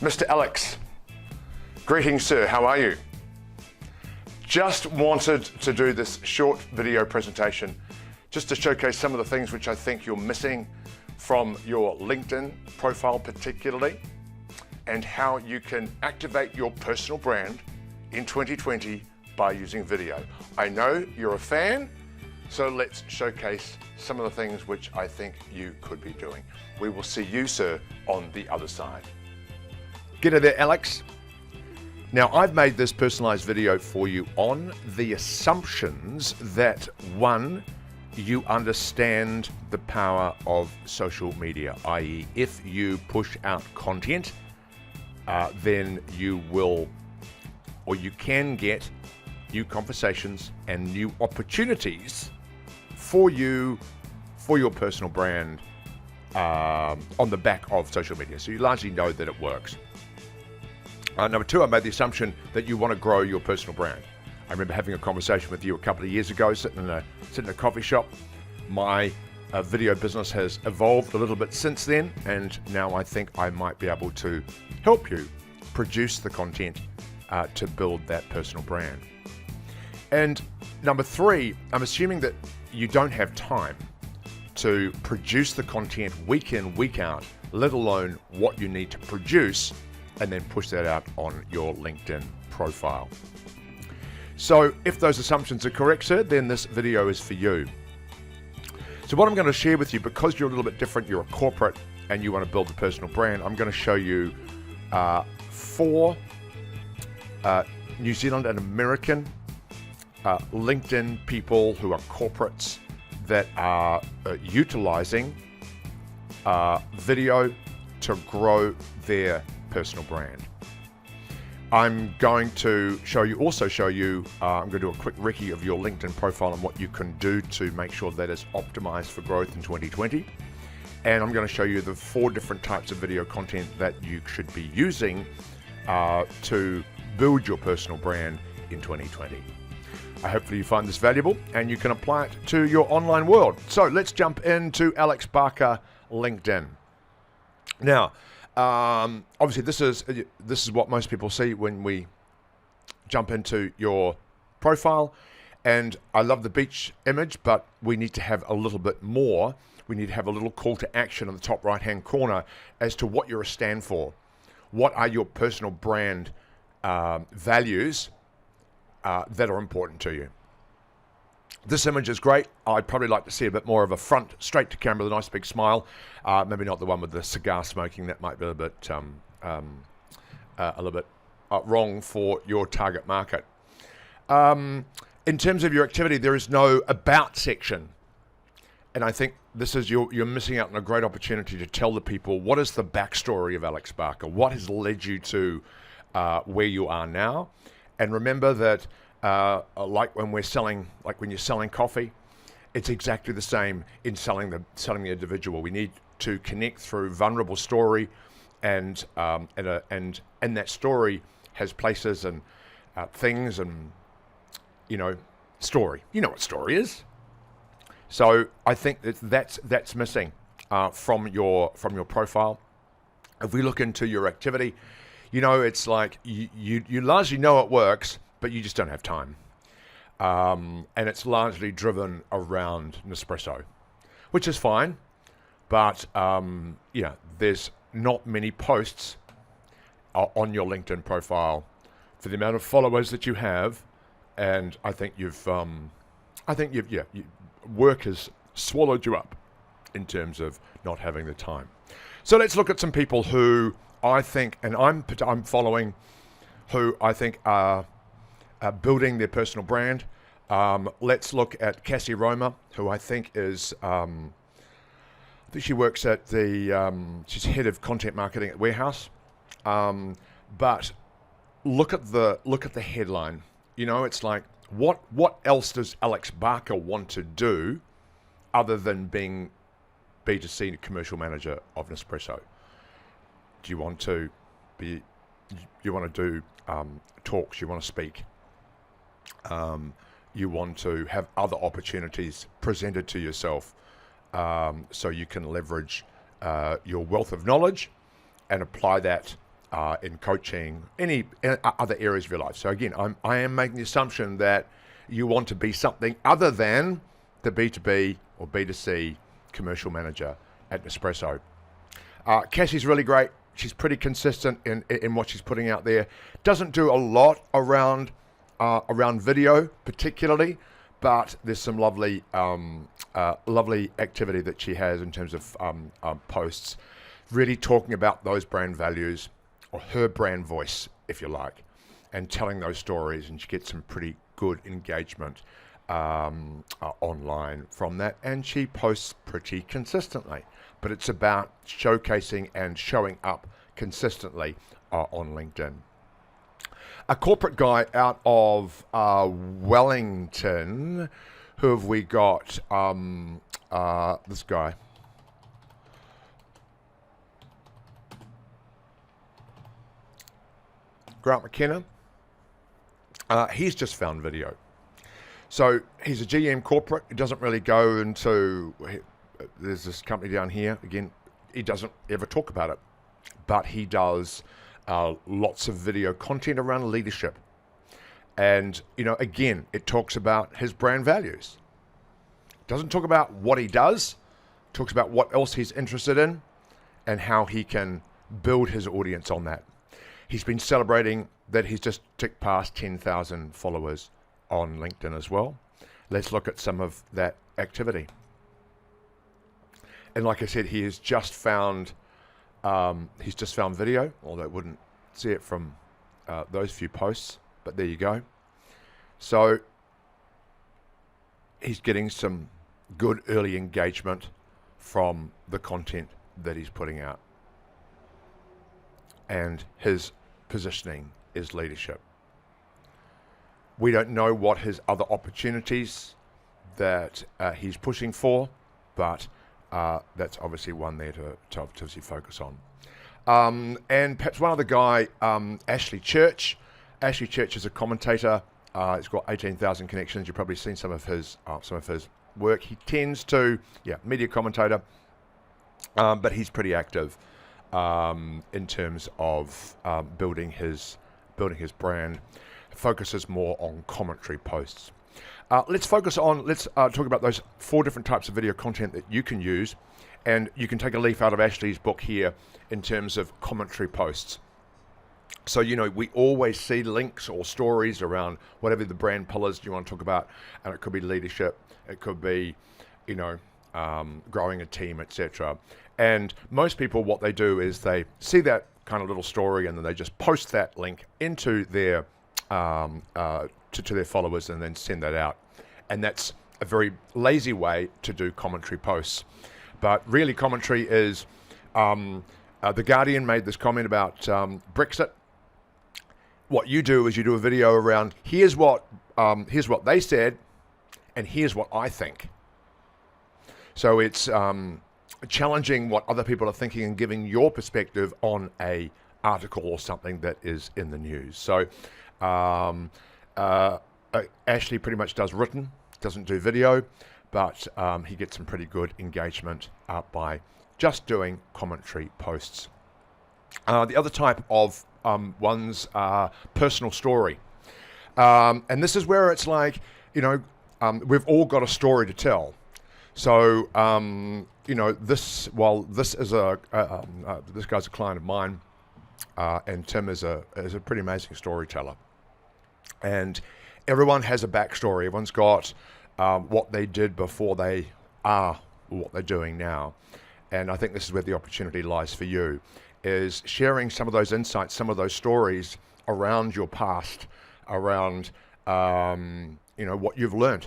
Mr. Alex. Greetings, sir. How are you? Just wanted to do this short video presentation just to showcase some of the things which I think you're missing from your LinkedIn profile particularly, and how you can activate your personal brand in 2020 by using video. I know you're a fan, so let's showcase some of the things which I think you could be doing. We will see you, sir, on the other side. G'day there, Alex. Now, I've made this personalized video for you on the assumptions that, one, you understand the power of social media, i.e. if you push out content, then you will, or you can get new conversations and new opportunities for you, for your personal brand on the back of social media. So you largely know that it works. Number two, I made the assumption that you want to grow your personal brand. I remember having a conversation with you a couple of years ago, sitting in a coffee shop. My video business has evolved a little bit since then, and now I think I might be able to help you produce the content to build that personal brand. And number three, I'm assuming that you don't have time to produce the content week in, week out, let alone what you need to produce and then push that out on your LinkedIn profile. So if those assumptions are correct, sir, then this video is for you. So what I'm going to share with you, because you're a little bit different, you're a corporate and you want to build a personal brand, I'm going to show you four New Zealand and American LinkedIn people who are corporates that are utilizing video to grow their personal brand. I'm going to show you, I'm going to do a quick recce of your LinkedIn profile and what you can do to make sure that it's optimized for growth in 2020. And I'm going to show you the four different types of video content that you should be using to build your personal brand in 2020. Hopefully you find this valuable and you can apply it to your online world. So let's jump into Alex Barker LinkedIn. Now, obviously this is what most people see when we jump into your profile, and I love the beach image, but we need to have a little bit more. We need to have a little call to action on the top right hand corner as to what you're a stand for. What are your personal brand values that are important to you? This image is great. I'd probably like to see a bit more of a front, straight to camera with a nice big smile. Maybe not the one with the cigar smoking. That might be a little bit wrong for your target market. In terms of your activity, there is no about section. And I think this is you're missing out on a great opportunity to tell the people what is the backstory of Alex Barker, what has led you to where you are now. And remember that like when you're selling coffee, it's exactly the same in selling the individual. We need to connect through vulnerable story, and that story has places and things and story. You know what story is. So I think that's missing from your profile. If we look into your activity, it's like you largely know it works, but you just don't have time. And it's largely driven around Nespresso, which is fine, but there's not many posts on your LinkedIn profile for the amount of followers that you have, and I think work has swallowed you up in terms of not having the time. So let's look at some people who I think, and I'm following, who I think are building their personal brand. Let's look at Cassie Roma, who I think is, I think she works at she's head of content marketing at Warehouse. But look at the headline. It's like, what else does Alex Barker want to do other than being B2C commercial manager of Nespresso? Do you want to do talks? You want to speak? You want to have other opportunities presented to yourself so you can leverage your wealth of knowledge and apply that in coaching, any other areas of your life. So again, I am making the assumption that you want to be something other than the B2B or B2C commercial manager at Nespresso. Cassie's really great. She's pretty consistent in what she's putting out there. Doesn't do a lot around video particularly, but there's some lovely activity that she has in terms of posts, really talking about those brand values or her brand voice, if you like, and telling those stories. And she gets some pretty good engagement online from that, and she posts pretty consistently. But it's about showcasing and showing up consistently on LinkedIn. A corporate guy out of Wellington, who have we got? This guy. Grant McKenna. He's just found video. So he's a GM corporate. He doesn't really go into, there's this company down here. Again, he doesn't ever talk about it, but he does lots of video content around leadership. And, again, it talks about his brand values. Doesn't talk about what he does, talks about what else he's interested in and how he can build his audience on that. He's been celebrating that he's just ticked past 10,000 followers on LinkedIn as well. Let's look at some of that activity. And like I said, he has just found video, although I wouldn't see it from those few posts, but there you go. So he's getting some good early engagement from the content that he's putting out. And his positioning is leadership. We don't know what his other opportunities that he's pushing for, but that's obviously one there to obviously focus on. And perhaps one other guy, Ashley Church. Ashley Church is a commentator. He's got 18,000 connections. You've probably seen some of his work. He tends to, media commentator, but he's pretty active in terms of building his brand. Focuses more on commentary posts. Let's talk about those 4 different types of video content that you can use, and you can take a leaf out of Ashley's book here in terms of commentary posts. So, we always see links or stories around whatever the brand pillars you want to talk about, and it could be leadership, it could be, growing a team, etc. And most people, what they do is they see that kind of little story and then they just post that link into their to their followers and then send that out. And that's a very lazy way to do commentary posts. But really, commentary is, The Guardian made this comment about Brexit. What you do is you do a video around, here's what they said, and here's what I think. So it's challenging what other people are thinking and giving your perspective on a article or something that is in the news. So Ashley pretty much does written, doesn't do video, but he gets some pretty good engagement by just doing commentary posts. The other type of ones are personal story. And this is where it's like, we've all got a story to tell. So, this is this guy's a client of mine, and Tim is a pretty amazing storyteller. And everyone has a backstory. Everyone's got what they did before they are what they're doing now. And I think this is where the opportunity lies for you, is sharing some of those insights, some of those stories around your past, around what you've learned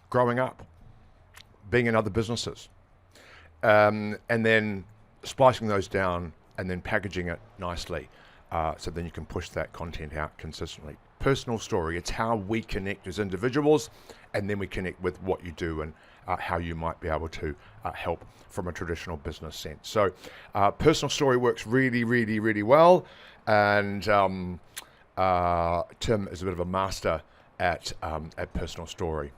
growing up, being in other businesses, and then splicing those down and then packaging it nicely, so then you can push that content out consistently. Personal story, it's how we connect as individuals, and then we connect with what you do and how you might be able to help from a traditional business sense. So personal story works really, really, really well, and Tim is a bit of a master at personal story.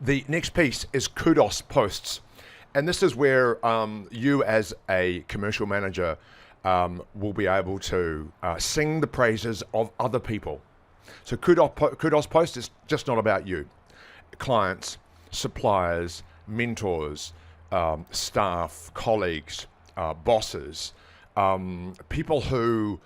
The next piece is kudos posts. And this is where you as a commercial manager will be able to sing the praises of other people. So Kudos Post is just not about you. Clients, suppliers, mentors, staff, colleagues, bosses, people who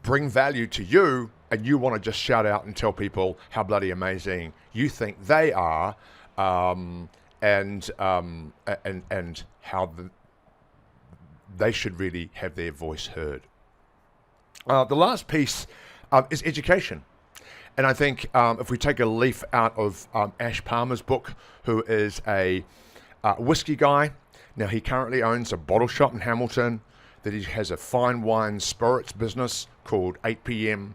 bring value to you, and you want to just shout out and tell people how bloody amazing you think they are, and how they should really have their voice heard. The last piece is education. And I think if we take a leaf out of Ash Palmer's book, who is a whiskey guy. Now, he currently owns a bottle shop in Hamilton, that he has a fine wine spirits business called 8PM.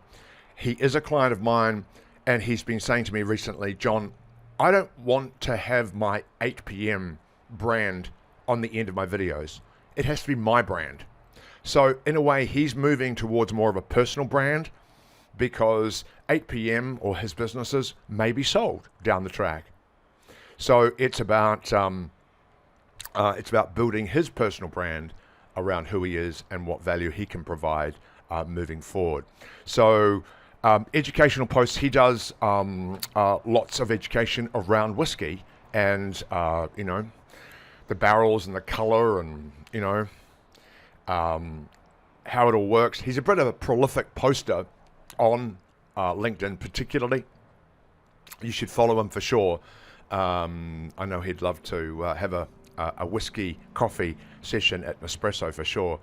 He is a client of mine, and he's been saying to me recently, John, I don't want to have my 8PM brand on the end of my videos. It has to be my brand. So in a way, he's moving towards more of a personal brand, because 8PM or his businesses may be sold down the track. So it's about building his personal brand around who he is and what value he can provide moving forward. So educational posts, he does lots of education around whiskey and the barrels and the color and how it all works. He's a bit of a prolific poster on LinkedIn particularly. You should follow him for sure. I know he'd love to have a whiskey coffee session at Nespresso for sure.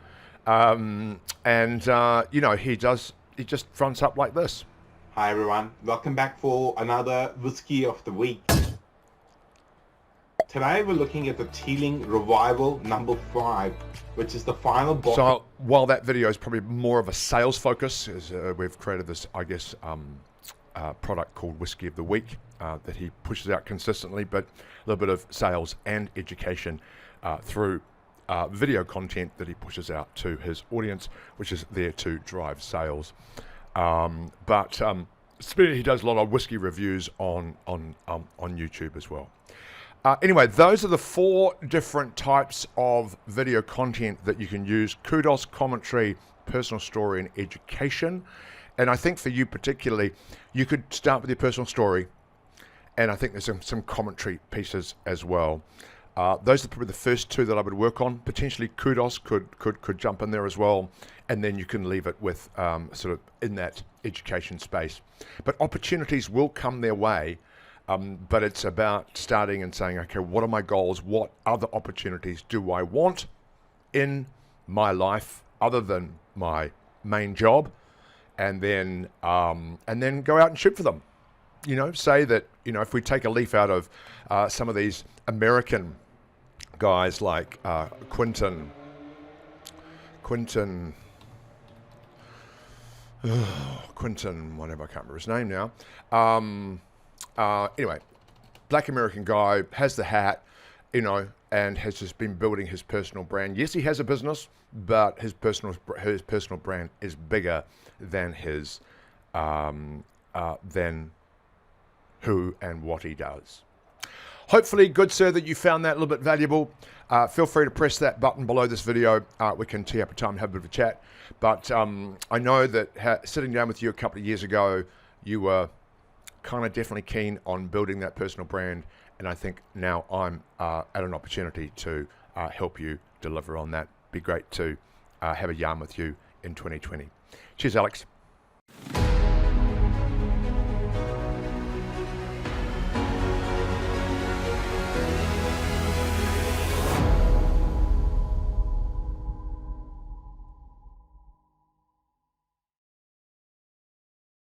He just fronts up like this. Hi everyone, welcome back for another Whiskey of the Week. Today we're looking at the Teeling Revival number 5, which is the final bottle. So while that video is probably more of a sales focus, as we've created this, product called Whiskey of the Week that he pushes out consistently, but a little bit of sales and education through video content that he pushes out to his audience, which is there to drive sales. He does a lot of whiskey reviews on YouTube as well. Anyway, those are the 4 different types of video content that you can use: kudos, commentary, personal story, and education. And I think for you particularly, you could start with your personal story, and I think there's some commentary pieces as well. Those are probably the first 2 that I would work on. Potentially kudos could jump in there as well, and then you can leave it with sort of in that education space. But opportunities will come their way. But it's about starting and saying, okay, what are my goals? What other opportunities do I want in my life other than my main job? And then go out and shoot for them. Say that, if we take a leaf out of some of these American guys like Quentin, whatever, I can't remember his name now. Anyway, black American guy, has the hat, and has just been building his personal brand. Yes, he has a business, but his personal brand is bigger than his than who and what he does. Hopefully, good sir, that you found that a little bit valuable. Feel free to press that button below this video. We can tee up a time and have a bit of a chat. But I know that sitting down with you a couple of years ago, you were kind of definitely keen on building that personal brand, and I think now I'm at an opportunity to help you deliver on that. Be great to have a yarn with you in 2020. Cheers, Alex.